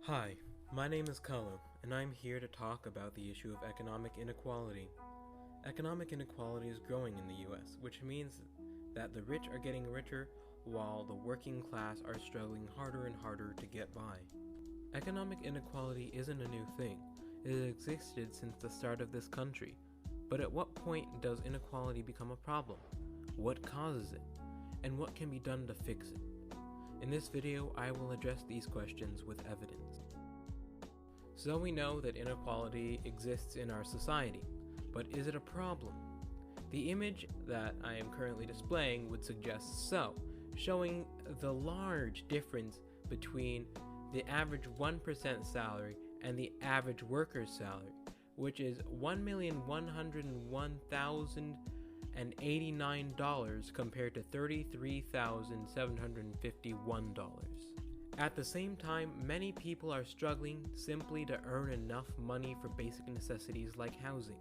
Hi, my name is Kalo, and I'm here to talk about the issue of economic inequality. Economic inequality is growing in the US, which means that the rich are getting richer while the working class are struggling harder and harder to get by. Economic inequality isn't a new thing. It has existed since the start of this country. But at what point does inequality become a problem? What causes it? And what can be done to fix it? In this video, I will address these questions with evidence. So we know that inequality exists in our society, but is it a problem? The image that I am currently displaying would suggest so, showing the large difference between the average 1% salary and the average worker's salary, which is $1,101,089 compared to $33,751. At the same time, many people are struggling simply to earn enough money for basic necessities like housing.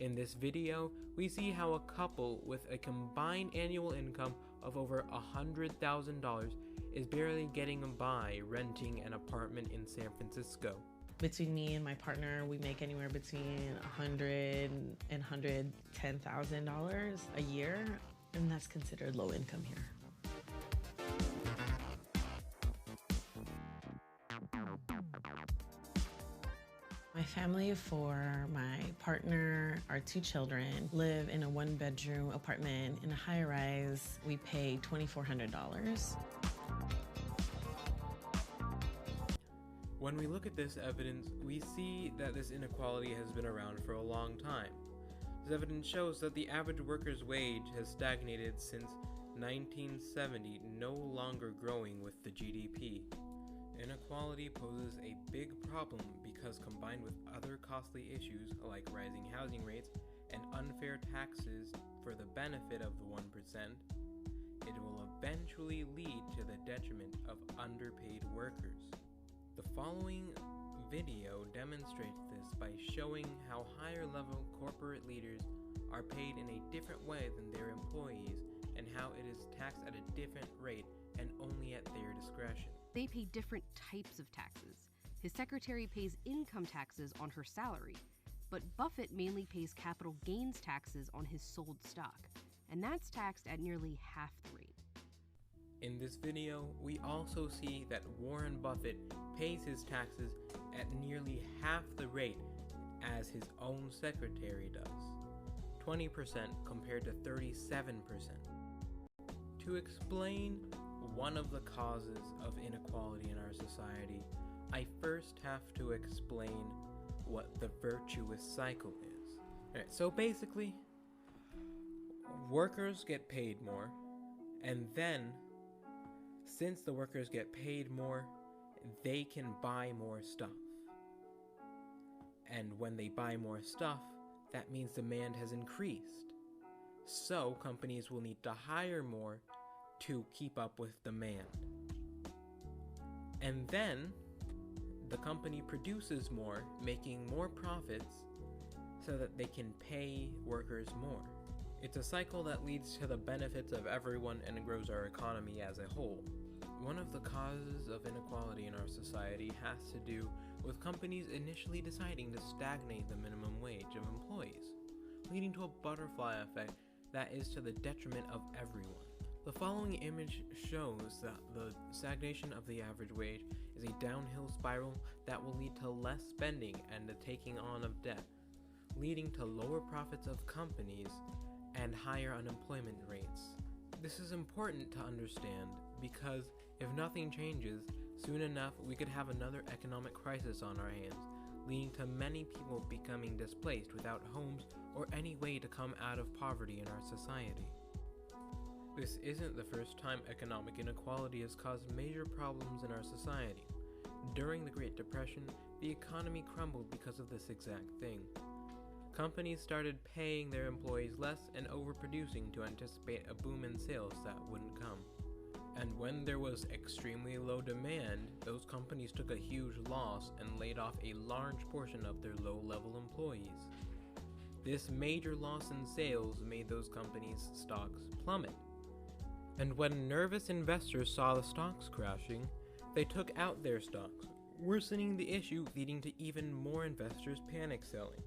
In this video, we see how a couple with a combined annual income of over $100,000 is barely getting by renting an apartment in San Francisco. Between me and my partner, we make anywhere between $100,000 and $110,000 a year, and that's considered low income here. My family, for my partner, our 2 children, live in a 1-bedroom apartment in a high-rise. We pay $2,400. When we look at this evidence, we see that this inequality has been around for a long time. This evidence shows that the average worker's wage has stagnated since 1970, no longer growing with the GDP. Inequality poses a big problem because combined with other costly issues like rising housing rates and unfair taxes for the benefit of the 1%, it will eventually lead to the detriment of underpaid workers. The following video demonstrates this by showing how higher-level corporate leaders are paid in a different way than their employees and how it is taxed at a different rate and only at their discretion. They pay different types of taxes. His secretary pays income taxes on her salary, but Buffett mainly pays capital gains taxes on his sold stock, and that's taxed at nearly half the rate. In this video, we also see that Warren Buffett pays his taxes at nearly half the rate as his own secretary does, 20% compared to 37%. To explain one of the causes of inequality in our society, I first have to explain what the virtuous cycle is. Alright, so basically, workers get paid more, and then since the workers get paid more, they can buy more stuff. And when they buy more stuff, that means demand has increased. So companies will need to hire more to keep up with demand. And then the company produces more, making more profits so that they can pay workers more. It's a cycle that leads to the benefits of everyone and grows our economy as a whole. One of the causes of inequality in our society has to do with companies initially deciding to stagnate the minimum wage of employees, leading to a butterfly effect that is to the detriment of everyone. The following image shows that the stagnation of the average wage is a downhill spiral that will lead to less spending and the taking on of debt, leading to lower profits of companies and higher unemployment rates. This is important to understand because if nothing changes, soon enough we could have another economic crisis on our hands, leading to many people becoming displaced without homes or any way to come out of poverty in our society. This isn't the first time economic inequality has caused major problems in our society. During the Great Depression, the economy crumbled because of this exact thing. Companies started paying their employees less and overproducing to anticipate a boom in sales that wouldn't come. And when there was extremely low demand, those companies took a huge loss and laid off a large portion of their low-level employees. This major loss in sales made those companies' stocks plummet. And when nervous investors saw the stocks crashing, they took out their stocks, worsening the issue, leading to even more investors panic selling.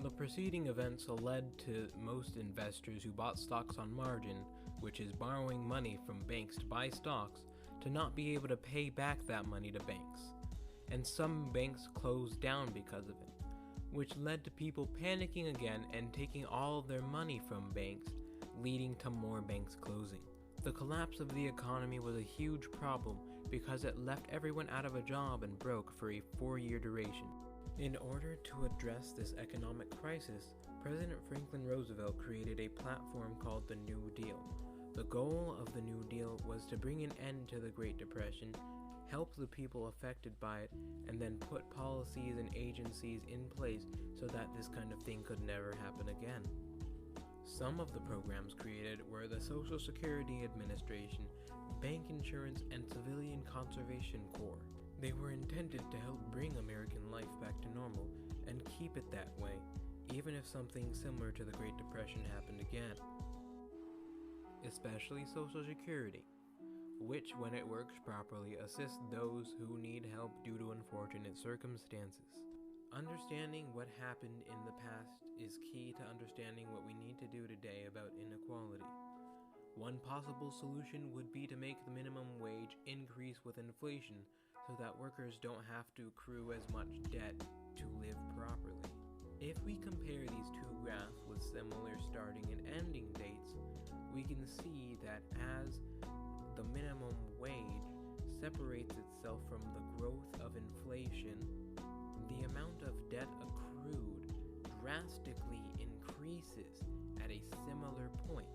The preceding events led to most investors who bought stocks on margin, which is borrowing money from banks to buy stocks, to not be able to pay back that money to banks. And some banks closed down because of it, which led to people panicking again and taking all of their money from banks, leading to more banks closing. The collapse of the economy was a huge problem because it left everyone out of a job and broke for a 4-year duration. In order to address this economic crisis, President Franklin Roosevelt created a platform called the New Deal. The goal of the New Deal was to bring an end to the Great Depression, help the people affected by it, and then put policies and agencies in place so that this kind of thing could never happen again. Some of the programs created were the Social Security Administration, Bank Insurance, and Civilian Conservation Corps. They were intended to help bring American life back to normal and keep it that way, even if something similar to the Great Depression happened again. Especially Social Security, which, when it works properly, assists those who need help due to unfortunate circumstances. Understanding what happened in the past is key to understanding what we need to do today about inequality. One possible solution would be to make the minimum wage increase with inflation so that workers don't have to accrue as much debt to live properly. If we compare these two graphs with similar starting and ending dates, we can see that as the minimum wage separates itself from the growth of inflation, the amount of debt accrued drastically increases at a similar point.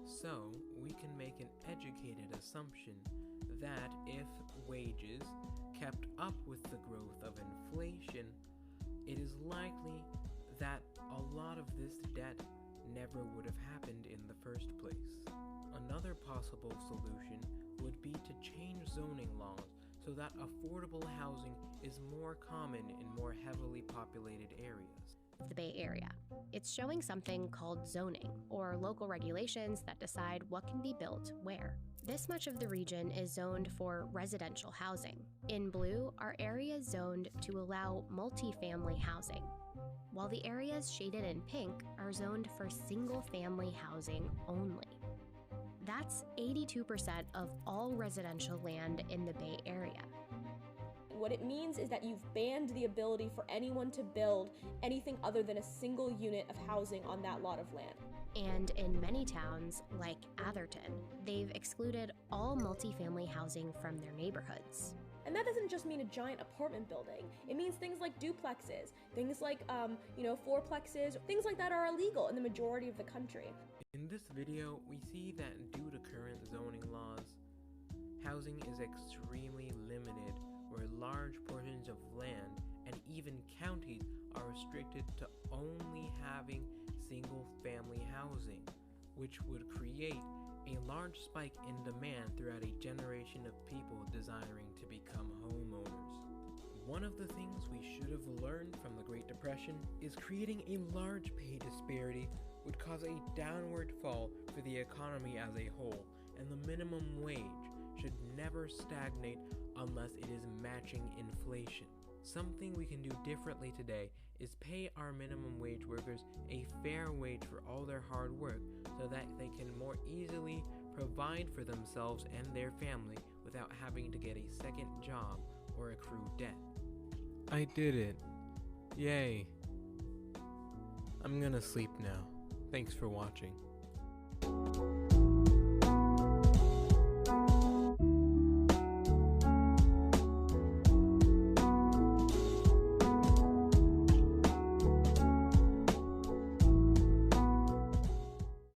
So, we can make an educated assumption that if wages kept up with the growth of inflation, it is likely that a lot of this debt never would have happened in the first place. Another possible solution would be to change zoning laws so that affordable housing is more common in more heavily populated areas. The Bay Area. It's showing something called zoning, or local regulations that decide what can be built where. This much of the region is zoned for residential housing. In blue are areas zoned to allow multifamily housing, while the areas shaded in pink are zoned for single-family housing only. That's 82% of all residential land in the Bay Area. What it means is that you've banned the ability for anyone to build anything other than a single unit of housing on that lot of land. And in many towns, like Atherton, they've excluded all multifamily housing from their neighborhoods. And that doesn't just mean a giant apartment building. It means things like duplexes, things like, fourplexes, things like that are illegal in the majority of the country. In this video, we see that due to current zoning laws, housing is extremely limited, where large portions of land and even counties are restricted to only having single-family housing, which would create a large spike in demand throughout a generation of people desiring to become homeowners. One of the things we should have learned from the Great Depression is creating a large pay disparity would cause a downward fall for the economy as a whole, and the minimum wage should never stagnate unless it is matching inflation. Something we can do differently today is pay our minimum wage workers a fair wage for all their hard work so that they can more easily provide for themselves and their family without having to get a second job or accrue debt. I did it. Yay. I'm gonna sleep now. Thanks for watching.